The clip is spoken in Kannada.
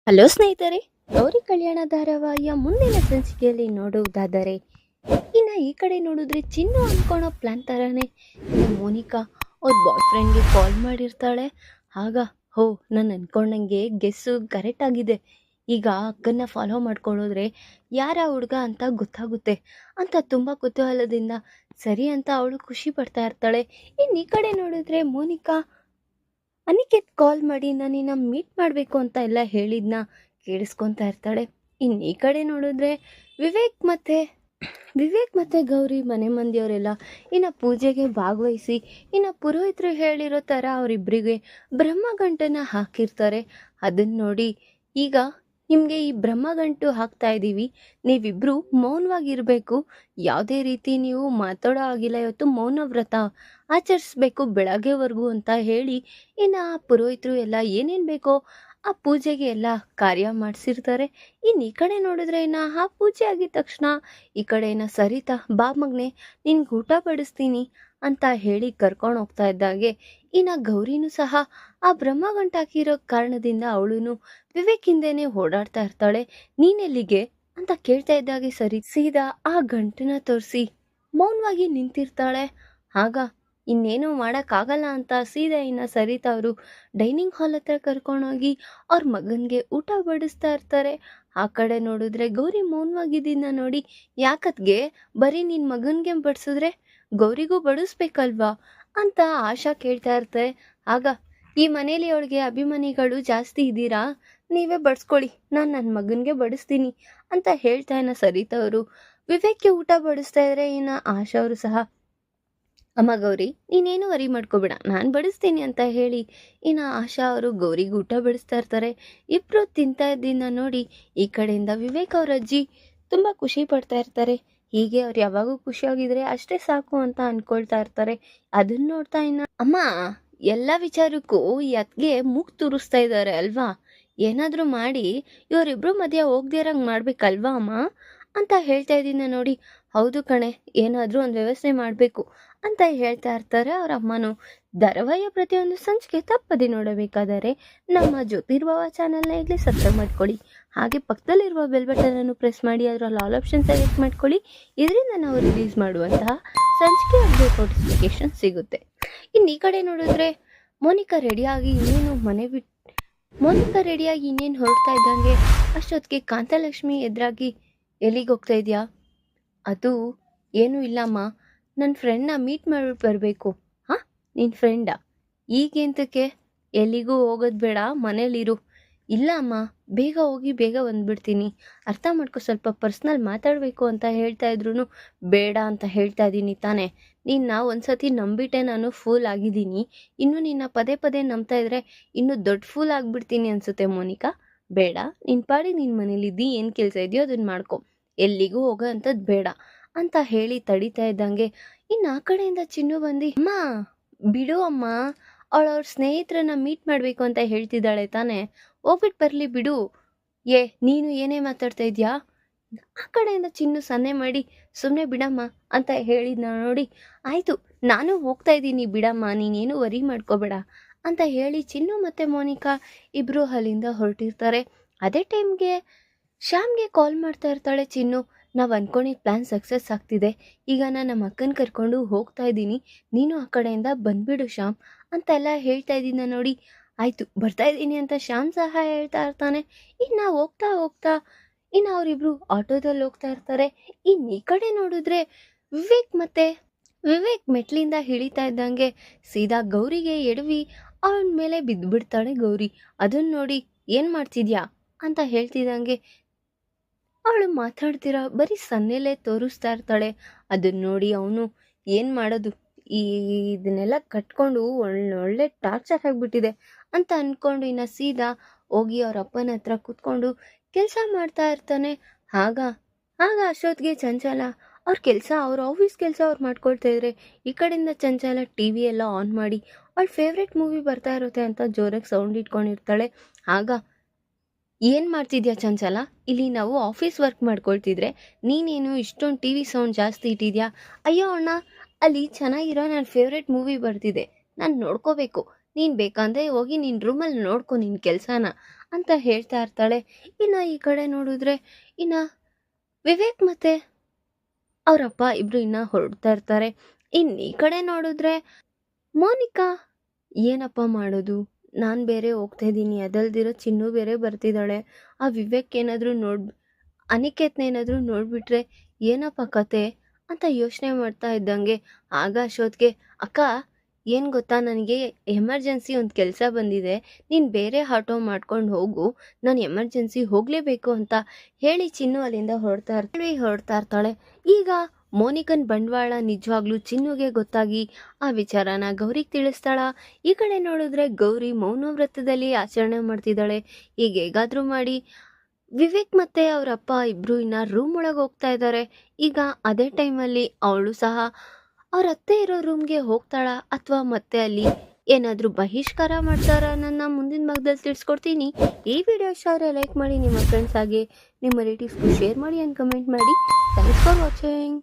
ಹಲೋ ಸ್ನೇಹಿತರೆ, ಗೌರಿ ಕಲ್ಯಾಣ ಧಾರಾವಾಹಿಯ ಮುಂದಿನ ಸಂಚಿಕೆಯಲ್ಲಿ ನೋಡುವುದಾದರೆ ಇನ್ನು ಈ ಕಡೆ ನೋಡಿದ್ರೆ ಚಿನ್ನು ಅನ್ಕೊಳೋ ಪ್ಲಾನ್ ಥರನೇ ಮೋನಿಕಾ ಅವ್ರ ಬಾಯ್ ಫ್ರೆಂಡ್ಗೆ ಕಾಲ್ ಮಾಡಿರ್ತಾಳೆ. ಆಗ ಹೋ ನಾನು ಅನ್ಕೊಂಡಂಗೆ ಗೆಸ್ಸು ಕರೆಕ್ಟ್ ಆಗಿದೆ, ಈಗ ಅಕ್ಕನ್ನ ಫಾಲೋ ಮಾಡ್ಕೊಳ್ಳೋದ್ರೆ ಯಾರ ಹುಡುಗ ಅಂತ ಗೊತ್ತಾಗುತ್ತೆ ಅಂತ ತುಂಬ ಕುತೂಹಲದಿಂದ ಸರಿ ಅಂತ ಅವಳು ಖುಷಿ ಪಡ್ತಾ ಇರ್ತಾಳೆ. ಇನ್ನು ಈ ಕಡೆ ನೋಡಿದ್ರೆ ಮೋನಿಕಾ ಅನಿಕೇತ್ ಕಾಲ್ ಮಾಡಿ ನಾನಿನ್ನ ಮೀಟ್ ಮಾಡಬೇಕು ಅಂತ ಎಲ್ಲ ಹೇಳಿದ್ನ ಕೇಳಿಸ್ಕೊತಾ ಇರ್ತಾಳೆ. ಇನ್ನು ಈ ಕಡೆ ನೋಡಿದ್ರೆ ವಿವೇಕ್ ಮತ್ತೆ ಗೌರಿ ಮನೆ ಮಂದಿಯವರೆಲ್ಲ ಇನ್ನು ಪೂಜೆಗೆ ಭಾಗವಹಿಸಿ ಇನ್ನು ಪುರೋಹಿತರು ಹೇಳಿರೋ ಥರ ಅವರಿಬ್ಬರಿಗೆ ಬ್ರಹ್ಮಗಂಟನ್ನು ಹಾಕಿರ್ತಾರೆ. ಅದನ್ನು ನೋಡಿ ಈಗ ನಿಮಗೆ ಈ ಬ್ರಹ್ಮಗಂಟು ಹಾಕ್ತಾ ಇದ್ದೀವಿ, ನೀವಿಬ್ಬರು ಮೌನವಾಗಿರಬೇಕು, ಯಾವುದೇ ರೀತಿ ನೀವು ಮಾತಾಡೋ ಆಗಿಲ್ಲ, ಇವತ್ತು ಮೌನ ವ್ರತ ಆಚರಿಸ್ಬೇಕು ಬೆಳಗ್ಗೆವರೆಗೂ ಅಂತ ಹೇಳಿ ಇನ್ನು ಆ ಪುರೋಹಿತರು ಎಲ್ಲ ಏನೇನು ಬೇಕೋ ಆ ಪೂಜೆಗೆ ಎಲ್ಲ ಕಾರ್ಯ ಮಾಡಿಸಿರ್ತಾರೆ. ಇನ್ನು ಈ ಕಡೆ ನೋಡಿದ್ರೆ ಇನ್ನು ಆ ಪೂಜೆ ಆಗಿದ ತಕ್ಷಣ ಈ ಕಡೆ ಸರಿತಾ ಬಾ ಮಗನೆ ನಿನ್ಗೆ ಊಟ ಬಡಿಸ್ತೀನಿ ಅಂತ ಹೇಳಿ ಕರ್ಕೊಂಡು ಹೋಗ್ತಾ ಇದ್ದಾಗೆ ಇನ್ನು ಗೌರಿನೂ ಸಹ ಆ ಬ್ರಹ್ಮಗಂಟು ಹಾಕಿರೋ ಕಾರಣದಿಂದ ಅವಳು ವಿವೇಕ್ ಹಿಂದೆನೆ ಓಡಾಡ್ತಾ ಇರ್ತಾಳೆ. ನೀನೆಲ್ಲಿಗೆ ಅಂತ ಕೇಳ್ತಾ ಇದ್ದಾಗೆ ಸರಿ ಸೀದಾ ಆ ಗಂಟನ್ನ ತೋರಿಸಿ ಮೌನವಾಗಿ ನಿಂತಿರ್ತಾಳೆ. ಆಗ ಇನ್ನೇನು ಮಾಡೋಕ್ಕಾಗಲ್ಲ ಅಂತ ಸೀದಾ ಇನ್ನು ಸರಿತಾ ಅವರು ಡೈನಿಂಗ್ ಹಾಲ್ ಹತ್ರ ಕರ್ಕೊಂಡೋಗಿ ಅವ್ರ ಮಗನಿಗೆ ಊಟ ಬಡಿಸ್ತಾ ಇರ್ತಾರೆ. ಆ ಕಡೆ ನೋಡಿದ್ರೆ ಗೌರಿ ಮೌನವಾಗಿದ್ದನ್ನ ನೋಡಿ ಯಾಕತ್ಗೆ ಬರೀ ನಿನ್ನ ಮಗನಿಗೆ ಬಡಿಸಿದ್ರೆ ಗೌರಿಗೂ ಬಡಿಸ್ಬೇಕಲ್ವಾ ಅಂತ ಆಶಾ ಕೇಳ್ತಾ ಇರ್ತಾರೆ. ಆಗ ಈ ಮನೇಲಿ ಅವಳಿಗೆ ಅಭಿಮಾನಿಗಳು ಜಾಸ್ತಿ ಇದ್ದೀರಾ, ನೀವೇ ಬಡಿಸ್ಕೊಳ್ಳಿ, ನಾನು ನನ್ನ ಮಗನಿಗೆ ಬಡಿಸ್ತೀನಿ ಅಂತ ಹೇಳ್ತಾ ಇನ್ನ ಸರಿತಾ ಅವರು ವಿವೇಕ್ಗೆ ಊಟ ಬಡಿಸ್ತಾ ಇದ್ರೆ ಇನ್ನು ಆಶಾ ಅವರು ಸಹ ಅಮ್ಮ ಗೌರಿ ನೀನೇನು ವರಿ ಮಾಡ್ಕೋಬೇಡ, ನಾನು ಬಡಿಸ್ತೀನಿ ಅಂತ ಹೇಳಿ ಇನ್ನು ಆಶಾ ಅವರು ಗೌರಿಗೆ ಊಟ ಬಡಿಸ್ತಾ ಇರ್ತಾರೆ. ಇಬ್ಬರು ತಿಂತಾ ಇದ್ದನ್ನ ನೋಡಿ ಈ ಕಡೆಯಿಂದ ವಿವೇಕ್ ಅವ್ರ ಅಜ್ಜಿ ತುಂಬ ಖುಷಿ ಪಡ್ತಾ ಇರ್ತಾರೆ. ಹೀಗೆ ಅವ್ರು ಯಾವಾಗೂ ಖುಷಿಯಾಗಿದ್ರೆ ಅಷ್ಟೇ ಸಾಕು ಅಂತ ಅನ್ಕೊಳ್ತಾ ಇರ್ತಾರೆ. ಅದನ್ನ ನೋಡ್ತಾ ಇನ್ನ ಅಮ್ಮ ಎಲ್ಲ ವಿಚಾರಕ್ಕೂ ಈ ಅತ್ಗೆ ಮೂಗ್ ತೂರಿಸ್ತಾ ಇದ್ದಾರೆ ಅಲ್ವಾ, ಏನಾದರೂ ಮಾಡಿ ಇವರಿಬ್ರು ಮಧ್ಯ ಹೋಗ್ದಿರಂಗೆ ಮಾಡ್ಬೇಕಲ್ವಾ ಅಮ್ಮ ಅಂತ ಹೇಳ್ತಾ ಇದ್ದೀನ ನೋಡಿ. ಹೌದು ಕಣೆ, ಏನಾದರೂ ಒಂದು ವ್ಯವಸ್ಥೆ ಮಾಡಬೇಕು ಅಂತ ಹೇಳ್ತಾ ಇರ್ತಾರೆ ಅವ್ರ ಅಮ್ಮನೂ. ಧಾರಾವಾಹಿಯ ಪ್ರತಿಯೊಂದು ಸಂಚಿಕೆ ತಪ್ಪದೆ ನೋಡಬೇಕಾದರೆ ನಮ್ಮ ಜ್ಯೋತಿರ್ಭವ ಚಾನಲ್ನ ಈಗಲೇ ಸಬ್ಸ್ಕ್ರೈಬ್ ಮಾಡ್ಕೊಳ್ಳಿ, ಹಾಗೆ ಪಕ್ಕದಲ್ಲಿರುವ ಬೆಲ್ ಬಟನನ್ನು ಪ್ರೆಸ್ ಮಾಡಿ ಅದರಲ್ಲಿ ಆಲ್ ಆಪ್ಷನ್ ಸೆಲೆಕ್ಟ್ ಮಾಡ್ಕೊಳ್ಳಿ. ಇದರಿಂದ ನಾವು ರಿಲೀಸ್ ಮಾಡುವಂತಹ ಸಂಚಿಕೆ ಅಪ್ಡೇಟ್ ನೋಟಿಫಿಕೇಶನ್ ಸಿಗುತ್ತೆ. ಇನ್ನು ಈ ಕಡೆ ನೋಡಿದ್ರೆ ಮೋನಿಕಾ ರೆಡಿಯಾಗಿ ಇನ್ನೇನು ಹೊರಡ್ತಾ ಇದ್ದಂಗೆ ಅಷ್ಟೊತ್ತಿಗೆ ಕಾಂತಲಕ್ಷ್ಮಿ ಎದುರಾಗಿ ಎಲ್ಲಿಗೆ ಹೋಗ್ತಾ ಇದೆಯಾ? ಅದು ಏನೂ ಇಲ್ಲಮ್ಮ, ನನ್ನ ಫ್ರೆಂಡ್ನ ಮೀಟ್ ಮಾಡಿಬಿಟ್ಟು ಬರಬೇಕು. ಹಾಂ, ನಿನ್ನ ಫ್ರೆಂಡಾ? ಈಗೆಂತಕ್ಕೆ? ಎಲ್ಲಿಗೂ ಹೋಗೋದು ಬೇಡ, ಮನೇಲಿರು. ಇಲ್ಲ ಅಮ್ಮ, ಬೇಗ ಹೋಗಿ ಬೇಗ ಬಂದುಬಿಡ್ತೀನಿ, ಅರ್ಥ ಮಾಡ್ಕೊ, ಸ್ವಲ್ಪ ಪರ್ಸ್ನಲ್ ಮಾತಾಡಬೇಕು ಅಂತ ಹೇಳ್ತಾ ಇದ್ರು ಬೇಡ ಅಂತ ಹೇಳ್ತಾ ಇದ್ದೀನಿ ತಾನೇ. ನಿನ್ನ ಒಂದು ಸತಿ ನಂಬಿಟ್ಟೆ ನಾನು ಫೂಲ್ ಆಗಿದ್ದೀನಿ, ಇನ್ನು ನಿನ್ನ ಪದೇ ಪದೇ ನಂಬ್ತಾ ಇದ್ರೆ ಇನ್ನೂ ದೊಡ್ಡ ಫೂಲ್ ಆಗಿಬಿಡ್ತೀನಿ ಅನಿಸುತ್ತೆ ಮೋನಿಕಾ. ಬೇಡ, ನಿನ್ನ ಪಾಡಿ ನಿನ್ನ ಮನೇಲಿದ್ದು ಏನು ಕೆಲಸ ಇದೆಯೋ ಅದನ್ನು ಮಾಡ್ಕೊ, ಎಲ್ಲಿಗೂ ಹೋಗೋ ಅಂಥದ್ದು ಬೇಡ ಅಂತ ಹೇಳಿ ತಡಿತಾ ಇದ್ದಂಗೆ ಇನ್ನು ಆ ಕಡೆಯಿಂದ ಚಿನ್ನು ಬಂದು ಅಮ್ಮ ಬಿಡು ಅಮ್ಮ, ಅವ್ರ ಸ್ನೇಹಿತರನ್ನ ಮೀಟ್ ಮಾಡಬೇಕು ಅಂತ ಹೇಳ್ತಿದ್ದಾಳೆ ತಾನೆ, ಹೋಗ್ಬಿಟ್ಟು ಬರಲಿ ಬಿಡು. ನೀನು ಏನೇ ಮಾತಾಡ್ತಾ ಇದೆಯಾ? ಆ ಕಡೆಯಿಂದ ಚಿನ್ನು ಸನ್ನೆ ಮಾಡಿ ಸುಮ್ಮನೆ ಬಿಡಮ್ಮ ಅಂತ ಹೇಳಿದ್ನ ನೋಡಿ, ಆಯಿತು ನಾನು ಹೋಗ್ತಾ ಇದ್ದೀನಿ ಬಿಡಮ್ಮ, ನೀನೇನು ವರಿ ಮಾಡ್ಕೋಬೇಡ ಅಂತ ಹೇಳಿ ಚಿನ್ನು ಮತ್ತು ಮೋನಿಕಾ ಇಬ್ಬರು ಅಲ್ಲಿಂದ ಹೊರಟಿರ್ತಾರೆ. ಅದೇ ಟೈಮ್ಗೆ ಶ್ಯಾಮ್ಗೆ ಕಾಲ್ ಮಾಡ್ತಾ ಇರ್ತಾಳೆ ಚಿನ್ನು. ನಾವು ಅಂದ್ಕೊಂಡಿದ್ದ ಪ್ಲ್ಯಾನ್ ಸಕ್ಸಸ್ ಆಗ್ತಿದೆ, ಈಗ ನಾನು ನಮ್ಮ ಅಕ್ಕನ ಕರ್ಕೊಂಡು ಹೋಗ್ತಾ ಇದ್ದೀನಿ, ನೀನು ಆ ಕಡೆಯಿಂದ ಬಂದುಬಿಡು ಶ್ಯಾಮ್ ಅಂತೆಲ್ಲ ಹೇಳ್ತಾ ಇದ್ದೀನಿ ನೋಡಿ. ಆಯಿತು ಬರ್ತಾ ಇದ್ದೀನಿ ಅಂತ ಶ್ಯಾಮ್ ಸಹ ಹೇಳ್ತಾ ಇರ್ತಾನೆ. ಇನ್ನು ಹೋಗ್ತಾ ಇನ್ನು ಅವರಿಬ್ರು ಆಟೋದಲ್ಲಿ ಹೋಗ್ತಾ ಇರ್ತಾರೆ. ಇನ್ನು ಈ ಕಡೆ ನೋಡಿದ್ರೆ ವಿವೇಕ್ ಮೆಟ್ಲಿಂದ ಇಳಿತಾ ಇದ್ದಂಗೆ ಸೀದಾ ಗೌರಿಗೆ ಎಡವಿ ಅವನ ಮೇಲೆ ಬಿದ್ದುಬಿಡ್ತಾಳೆ ಗೌರಿ. ಅದನ್ನ ನೋಡಿ ಏನು ಮಾಡ್ತಿದ್ಯಾ ಅಂತ ಹೇಳ್ತಿದ್ದಂಗೆ ಅವಳು ಮಾತಾಡ್ತೀರಾ ಬರೀ ಸನ್ನೆಲೇ ತೋರಿಸ್ತಾ ಇರ್ತಾಳೆ. ಅದನ್ನ ನೋಡಿ ಅವನು ಏನು ಮಾಡೋದು, ಇದನ್ನೆಲ್ಲ ಕಟ್ಕೊಂಡು ಒಳ್ಳೆ ಟಾರ್ಚರ್ ಆಗಿಬಿಟ್ಟಿದೆ ಅಂತ ಅಂದ್ಕೊಂಡು ಇನ್ನು ಸೀದಾ ಹೋಗಿ ಅವ್ರ ಅಪ್ಪನ ಹತ್ರ ಕೂತ್ಕೊಂಡು ಕೆಲಸ ಮಾಡ್ತಾ ಇರ್ತಾನೆ. ಆಗ ಅಷ್ಟೊತ್ತಿಗೆ ಚಂಚಲ ಅವ್ರ ಆಫೀಸ್ ಕೆಲಸ ಅವ್ರು ಮಾಡ್ಕೊಳ್ತಾ ಇದ್ರೆ ಈ ಕಡೆಯಿಂದ ಚಂಚಲ ಟಿ ವಿ ಎಲ್ಲ ಆನ್ ಮಾಡಿ ಅವಳ ಫೇವ್ರೆಟ್ ಮೂವಿ ಬರ್ತಾ ಇರುತ್ತೆ ಅಂತ ಜೋರಾಗಿ ಸೌಂಡ್ ಇಟ್ಕೊಂಡಿರ್ತಾಳೆ. ಆಗ ಏನು ಮಾಡ್ತಿದ್ಯಾ ಚಂಚಲ, ಇಲ್ಲಿ ನಾವು ಆಫೀಸ್ ವರ್ಕ್ ಮಾಡ್ಕೊಳ್ತಿದ್ರೆ ನೀನೇನು ಇಷ್ಟೊಂದು ಟಿ ವಿ ಸೌಂಡ್ ಜಾಸ್ತಿ ಇಟ್ಟಿದ್ಯಾ? ಅಯ್ಯೋ ಅಣ್ಣ, ಅಲ್ಲಿ ಚೆನ್ನಾಗಿರೋ ನನ್ನ ಫೇವ್ರೆಟ್ ಮೂವಿ ಬರ್ತಿದೆ, ನಾನು ನೋಡ್ಕೋಬೇಕು, ನೀನು ಬೇಕಂದರೆ ಹೋಗಿ ನಿನ್ನ ರೂಮಲ್ಲಿ ನೋಡ್ಕೊ ನಿನ್ನ ಕೆಲಸನ ಅಂತ ಹೇಳ್ತಾ ಇರ್ತಾಳೆ. ಇನ್ನು ಈ ಕಡೆ ನೋಡಿದ್ರೆ ಇನ್ನು ವಿವೇಕ್ ಮತ್ತೆ ಅವರಪ್ಪ ಇಬ್ರು ಇನ್ನ ಹೊರಡ್ತಾ ಇರ್ತಾರೆ. ಇನ್ನು ಈ ಕಡೆ ನೋಡಿದ್ರೆ ಮೋನಿಕಾ ಏನಪ್ಪ ಮಾಡೋದು, ನಾನು ಬೇರೆ ಹೋಗ್ತಾ ಇದ್ದೀನಿ, ಅದಲ್ದಿರೋ ಚಿನ್ನು ಬೇರೆ ಬರ್ತಿದ್ದಾಳೆ, ಆ ವಿವೇಕ್ ಏನಾದರೂ ಅನಿಕೇತ್ನ ಏನಾದರೂ ನೋಡಿಬಿಟ್ರೆ ಏನಪ್ಪ ಕತೆ ಅಂತ ಯೋಚನೆ ಮಾಡ್ತಾ ಇದ್ದಂಗೆ ಆಗ ಅಶೋತ್ಗೆ, ಅಕ್ಕ ಏನು ಗೊತ್ತಾ, ನನಗೆ ಎಮರ್ಜೆನ್ಸಿ ಒಂದು ಕೆಲಸ ಬಂದಿದೆ, ನೀನು ಬೇರೆ ಆಟೋ ಮಾಡ್ಕೊಂಡು ಹೋಗು, ನಾನು ಎಮರ್ಜೆನ್ಸಿ ಹೋಗಲೇಬೇಕು ಅಂತ ಹೇಳಿ ಚಿನ್ನು ಅಲ್ಲಿಂದ ಹೊರಡ್ತಾ ಇರ್ತಾಳೆ. ಈಗ ಮೋನಿಕನ್ ಬಂಡವಾಳ ನಿಜವಾಗ್ಲೂ ಚಿನ್ನುಗೆ ಗೊತ್ತಾಗಿ ಆ ವಿಚಾರನ ಗೌರಿಗೆ ತಿಳಿಸ್ತಾಳ. ಈ ಕಡೆ ನೋಡಿದ್ರೆ ಗೌರಿ ಮೌನವ್ರತದಲ್ಲಿ ಆಚರಣೆ ಮಾಡ್ತಿದ್ದಾಳೆ. ಈಗ ಹೇಗಾದರೂ ಮಾಡಿ ವಿವೇಕ್ ಮತ್ತೆ ಅವರಪ್ಪ ಇಬ್ರು ಇನ್ನ ರೂಮ್ ಒಳಗೆ ಹೋಗ್ತಾ ಇದ್ದಾರೆ. ಈಗ ಅದೇ ಟೈಮಲ್ಲಿ ಅವಳು ಸಹ ಅವ್ರ ಅತ್ತೆ ಇರೋ ರೂಮ್ಗೆ ಹೋಗ್ತಾಳ ಅಥವಾ ಮತ್ತೆ ಅಲ್ಲಿ ಏನಾದರೂ ಬಹಿಷ್ಕಾರ ಮಾಡ್ತಾರ, ನನ್ನ ಮುಂದಿನ ಭಾಗದಲ್ಲಿ ತಿಳಿಸ್ಕೊಡ್ತೀನಿ. ಈ ವಿಡಿಯೋ ಇಷ್ಟ ಆದರೆ ಲೈಕ್ ಮಾಡಿ, ನಿಮ್ಮ ಫ್ರೆಂಡ್ಸ್ ಹಾಗೆ ನಿಮ್ಮ ರಿಲೇಟಿವ್ಸ್ಗೂ ಶೇರ್ ಮಾಡಿ ಆ್ಯಂಡ್ ಕಮೆಂಟ್ ಮಾಡಿ. Thanks for watching.